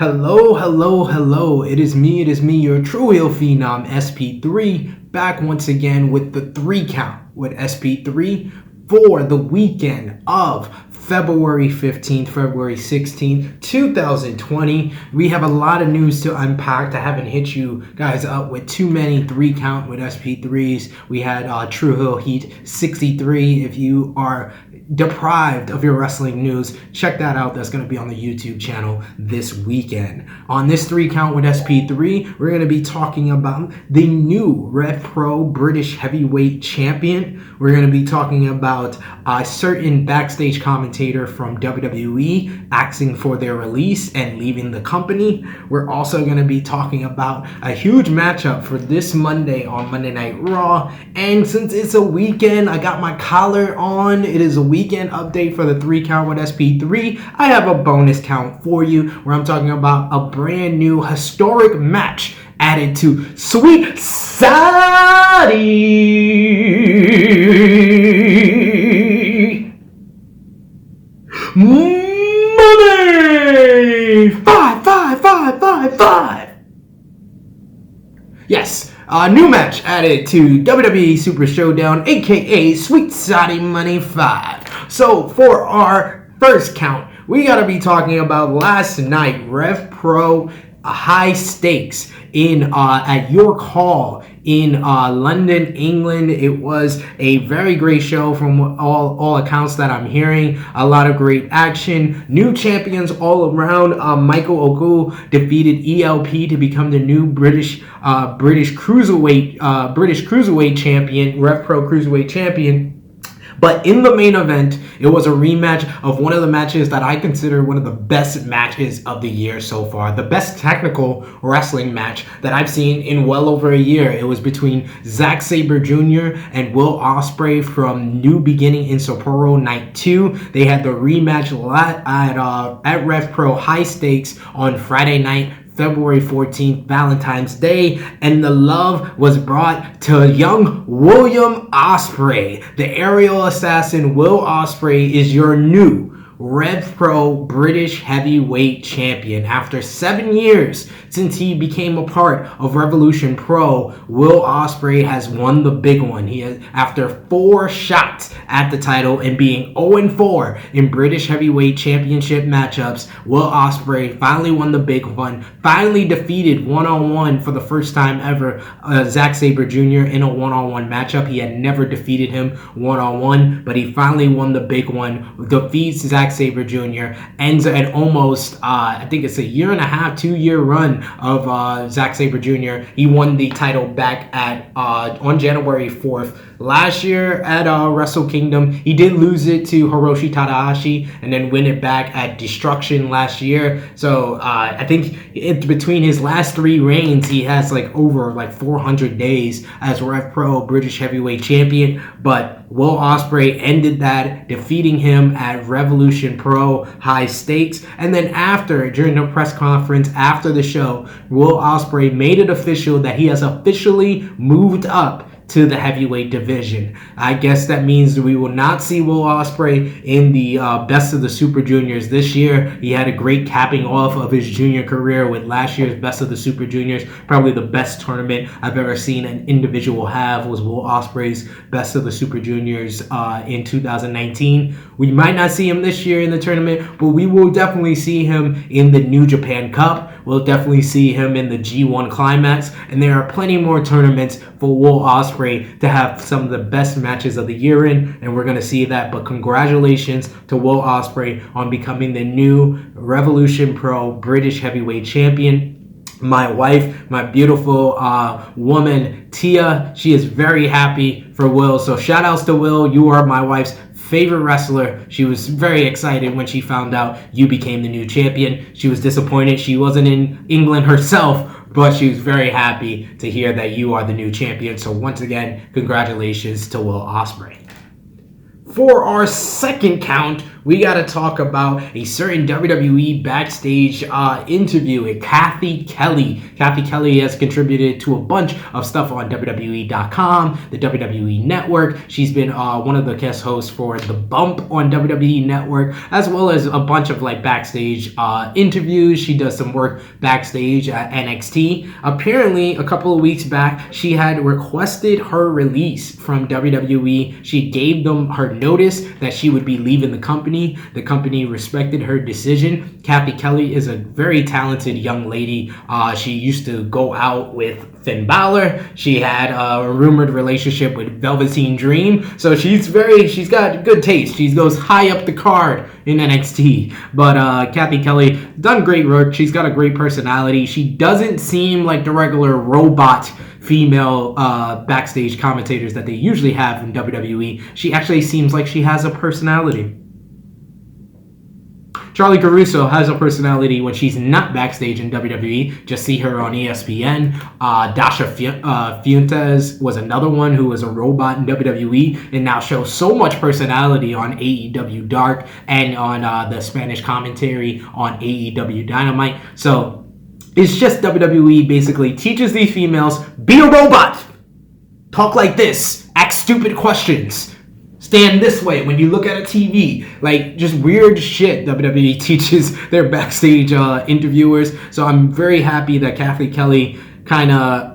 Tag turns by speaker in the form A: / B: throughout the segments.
A: Hello, hello, hello. It is me, your Tru Heel Phenom SP3, back once again with the 3 count with SP3 for the weekend of February 15th, February 16th, 2020. We have a lot of news to unpack. I haven't hit you guys up with too many 3 count with SP3s. We had Tru Heel Heat 63. If you are deprived of your wrestling news, check that out. That's going to be on the YouTube channel this weekend. On this 3 count with SP3, we're going to be talking about the new Rev Pro British Heavyweight Champion. We're going to be talking about a certain backstage commentator from WWE asking for their release and leaving the company. We're also going to be talking about a huge matchup for this Monday on Monday Night Raw. And since it's a weekend, I got my collar on. It is a weekend update for the 3 count with SP3. I have a bonus count for you where I'm talking about a brand new historic match added to Sweet Saturday Money 5. Yes, a new match added to WWE Super Showdown, aka Sweet Saturday Money 5. So for our first count, we gotta be talking about last night, Rev Pro high stakes in at York Hall in London, England. It was a very great show from all accounts that I'm hearing. A lot of great action. New champions all around. Michael Oku defeated ELP to become the new British Cruiserweight champion, Rev Pro Cruiserweight champion. But in the main event, it was a rematch of one of the matches that I consider one of the best matches of the year so far. The best technical wrestling match that I've seen in well over a year. It was between Zack Sabre Jr. and Will Ospreay from New Beginning in Sapporo Night 2. They had the rematch at Rev Pro High Stakes on Friday night, February 14th, Valentine's Day, and the love was brought to young William Ospreay. The aerial assassin Will Ospreay is your new Rev Pro British Heavyweight Champion. After 7 years since he became a part of Revolution Pro, Will Ospreay has won the big one. He has, after 4 shots at the title and being 0-4 in British Heavyweight Championship matchups, Will Ospreay finally won the big one, finally defeated one-on-one for the first time ever Zack Sabre Jr. in a one-on-one matchup. He had never defeated him one-on-one, but he finally won the big one, defeats Zack Sabre Jr., ends at almost, I think it's a 1.5 to 2 year run of Zack Sabre Jr. He won the title back at on January 4th last year at Wrestle Kingdom. He did lose it to Hiroshi Tanahashi and then win it back at Destruction last year. So I think between his last 3 reigns, he has over 400 days as Rev Pro British Heavyweight Champion. But Will Ospreay ended that, defeating him at Revolution Pro High Stakes. And then during the press conference after the show, Will Ospreay made it official that he has officially moved up to the heavyweight division. I guess that means that we will not see Will Ospreay in the Best of the Super Juniors this year. He had a great capping off of his junior career with last year's Best of the Super Juniors. Probably the best tournament I've ever seen an individual have was Will Ospreay's Best of the Super Juniors in 2019. We might not see him this year in the tournament, but we will definitely see him in the New Japan Cup. We'll definitely see him in the G1 Climax, and there are plenty more tournaments for Will Ospreay to have some of the best matches of the year in, and we're going to see that. But congratulations to Will Ospreay on becoming the new Revolution Pro British Heavyweight Champion. My wife, my beautiful woman, Tia, she is very happy for Will. So shout outs to Will. You are my wife's favorite wrestler. She was very excited when she found out you became the new champion. She was disappointed she wasn't in England herself, but she was very happy to hear that you are the new champion. So once again, congratulations to Will Ospreay. For our second count, we got to talk about a certain WWE backstage interview with Cathy Kelley. Cathy Kelley has contributed to a bunch of stuff on WWE.com, the WWE Network. She's been one of the guest hosts for The Bump on WWE Network, as well as a bunch of like backstage interviews. She does some work backstage at NXT. Apparently, a couple of weeks back, she had requested her release from WWE. She gave them her notice that she would be leaving the company. The company respected her decision. Cathy Kelley is a very talented young lady. She used to go out with Finn Balor. She had a rumored relationship with Velveteen Dream. So she's got good taste. She goes high up the card in NXT. But Cathy Kelley done great work. She's got a great personality. She doesn't seem like the regular robot female backstage commentators that they usually have in WWE. She actually seems like she has a personality. Charlie Caruso has a personality when she's not backstage in WWE. Just see her on ESPN. Dasha Fuentes was another one who was a robot in WWE and now shows so much personality on AEW Dark and on the Spanish commentary on AEW Dynamite. So it's just WWE basically teaches these females, be a robot, talk like this, ask stupid questions, stand this way when you look at a TV. Like, just weird shit WWE teaches their backstage interviewers. So I'm very happy that Cathy Kelley kind of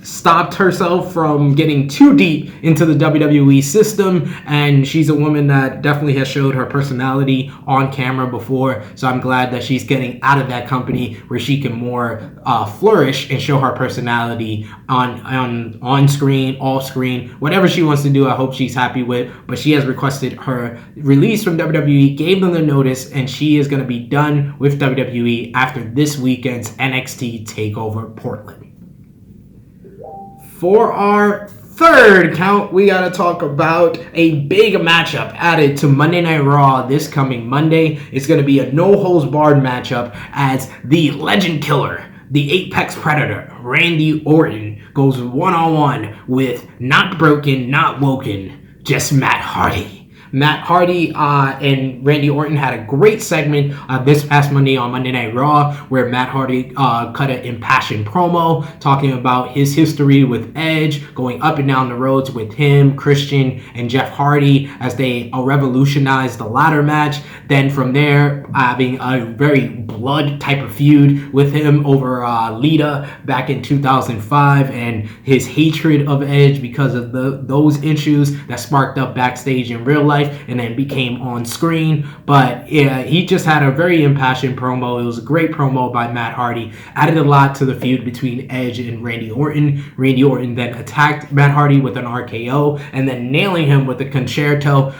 A: stopped herself from getting too deep into the WWE system, and she's a woman that definitely has showed her personality on camera before. So I'm glad that she's getting out of that company where she can more flourish and show her personality on screen, off screen, whatever she wants to do. I hope she's happy with. But she has requested her release from WWE, gave them the notice, and she is going to be done with WWE after this weekend's NXT TakeOver Portland. For our third count, we got to talk about a big matchup added to Monday Night Raw this coming Monday. It's going to be a no-holds-barred matchup as the Legend Killer, the Apex Predator, Randy Orton, goes one-on-one with Not Broken, Not Woken, just Matt Hardy. Matt Hardy and Randy Orton had a great segment this past Monday on Monday Night Raw, where Matt Hardy cut an impassioned promo talking about his history with Edge, going up and down the roads with him, Christian, and Jeff Hardy as they revolutionized the ladder match. Then from there, having a very blood type of feud with him over Lita back in 2005, and his hatred of Edge because of those issues that sparked up backstage in real life and then became on screen. But yeah, he just had a very impassioned promo. It was a great promo by Matt Hardy. Added a lot to the feud between Edge and Randy Orton. Randy Orton then attacked Matt Hardy with an RKO and then nailing him with a concerto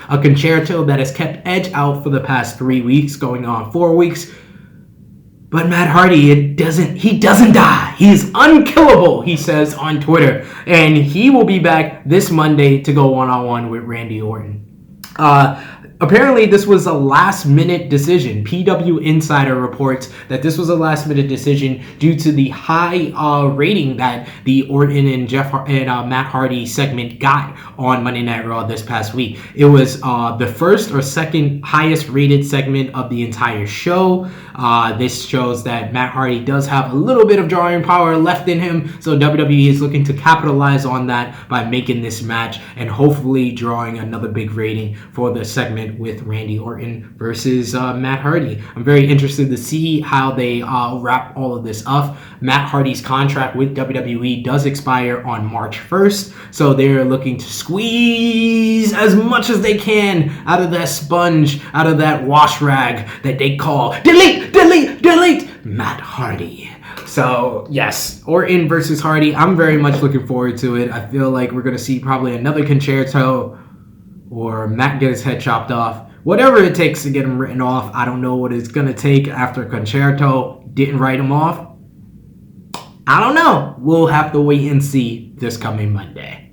A: that has kept Edge out for the past 3 weeks, going on 4 weeks. But Matt Hardy, he doesn't die. He is unkillable, he says on Twitter. And he will be back this Monday to go one-on-one with Randy Orton. Apparently, this was a last-minute decision. PW Insider reports that this was a last-minute decision due to the high rating that the Orton and Matt Hardy segment got on Monday Night Raw this past week. It was the first or second highest-rated segment of the entire show. This shows that Matt Hardy does have a little bit of drawing power left in him, so WWE is looking to capitalize on that by making this match and hopefully drawing another big rating for the segment with Randy Orton versus Matt Hardy. I'm very interested to see how they wrap all of this up. Matt Hardy's contract with WWE does expire on March 1st, so they're looking to squeeze as much as they can out of that sponge, out of that wash rag that they call delete Matt Hardy. So yes, Orton versus Hardy. I'm very much looking forward to it. I feel like we're going to see probably another concerto, or Matt get his head chopped off. Whatever it takes to get him written off. I don't know what it's going to take after Concerto didn't write him off. I don't know. We'll have to wait and see this coming Monday.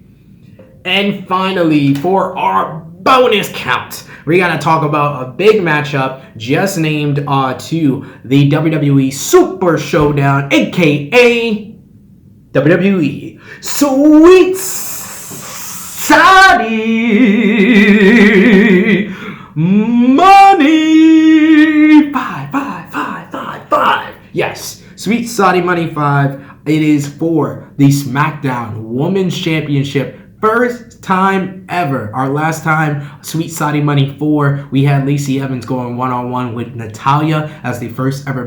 A: And finally, for our bonus count, we got to talk about a big matchup just named to the WWE Super Showdown, aka WWE Sweet Saudi Money 5. Yes, Sweet Saudi Money 5. It is for the SmackDown Women's Championship. First time ever. Our last time, Sweet Saudi Money 4, we had Lacey Evans going one-on-one with Natalya as the first ever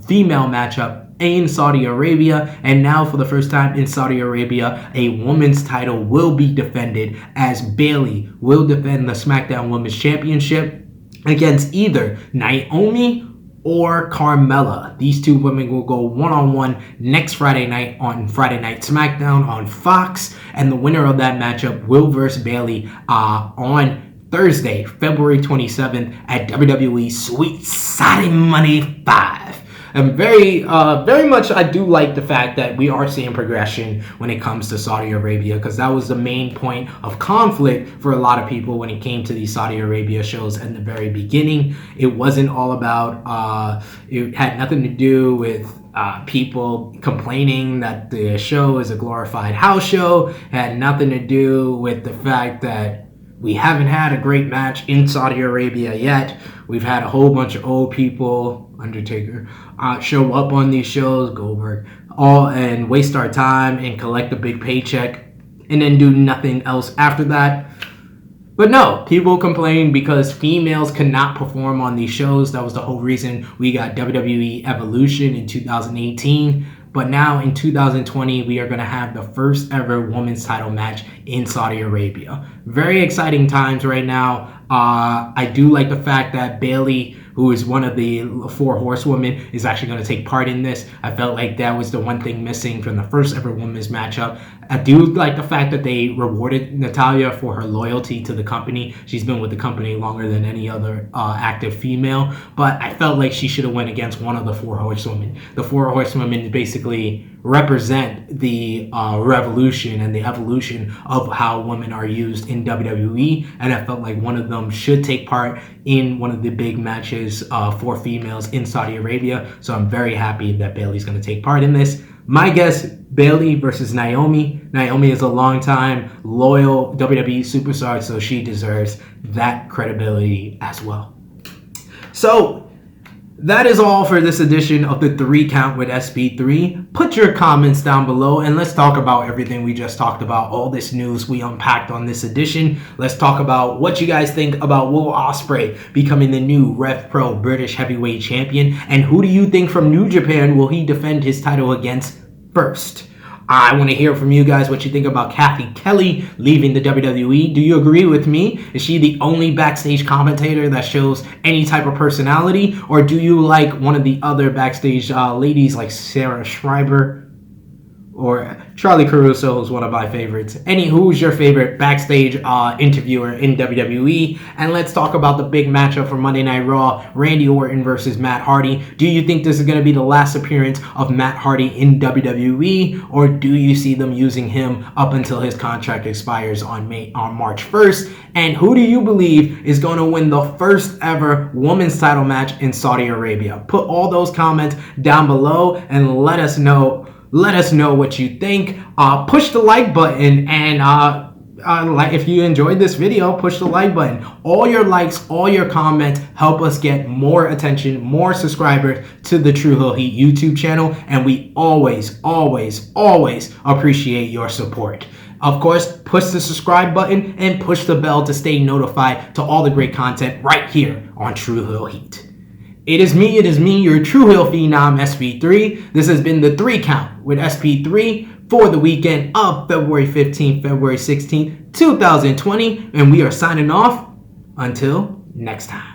A: female matchup in Saudi Arabia. And now for the first time in Saudi Arabia, a women's title will be defended as Bayley will defend the SmackDown Women's Championship against either Naomi or Carmella. These two women will go one-on-one next Friday night on Friday Night SmackDown on Fox, and the winner of that matchup will verse Bayley on Thursday, February 27th at WWE Sweet Saudi Money 5. And very much I do like the fact that we are seeing progression when it comes to Saudi Arabia, because that was the main point of conflict for a lot of people when it came to these Saudi Arabia shows in the very beginning. It wasn't all about, it had nothing to do with people complaining that the show is a glorified house show. It had nothing to do with the fact that we haven't had a great match in Saudi Arabia yet. We've had a whole bunch of old people, Undertaker, show up on these shows, Goldberg, and waste our time and collect a big paycheck and then do nothing else after that. But no, people complain because females cannot perform on these shows. That was the whole reason we got WWE Evolution in 2018. But now in 2020, we are going to have the first ever women's title match in Saudi Arabia. Very exciting times right now. I do like the fact that Bayley, who is one of the 4 horsewomen, is actually going to take part in this. I felt like that was the one thing missing from the first ever women's matchup. I do like the fact that they rewarded Natalya for her loyalty to the company. She's been with the company longer than any other active female, but I felt like she should have went against one of the 4 horsewomen. The 4 horsewomen basically represent the revolution and the evolution of how women are used in WWE, and I felt like one of them should take part in one of the big matches for females in Saudi Arabia. So I'm very happy that Bayley's going to take part in this. My guess, Bayley versus Naomi. Naomi is a long-time loyal WWE superstar, so she deserves that credibility as well. So that is all for this edition of the 3 Count with SP3. Put your comments down below and let's talk about everything we just talked about, all this news we unpacked on this edition. Let's talk about what you guys think about Will Ospreay becoming the new Rev Pro British Heavyweight Champion, and who do you think from New Japan will he defend his title against first? I want to hear from you guys what you think about Cathy Kelley leaving the WWE. Do you agree with me? Is she the only backstage commentator that shows any type of personality? Or do you like one of the other backstage ladies like Sarah Schreiber or Charlie Caruso, who's one of my favorites? Who's your favorite backstage interviewer in WWE? And let's talk about the big matchup for Monday Night Raw, Randy Orton versus Matt Hardy. Do you think this is going to be the last appearance of Matt Hardy in WWE? Or do you see them using him up until his contract expires on March 1st? And who do you believe is going to win the first ever women's title match in Saudi Arabia? Put all those comments down below and let us know. Let us know what you think. Push the like button, and if you enjoyed this video, push the like button. All your likes, all your comments help us get more attention, more subscribers to the Tru Heel Heat YouTube channel, and we always appreciate your support. Of course, push the subscribe button and push the bell to stay notified to all the great content right here on Tru Heel Heat. It is me, your Tru Heel Phenom SP3. This has been the 3 Count with SP3 for the weekend of February 15th, February 16th, 2020. And we are signing off until next time.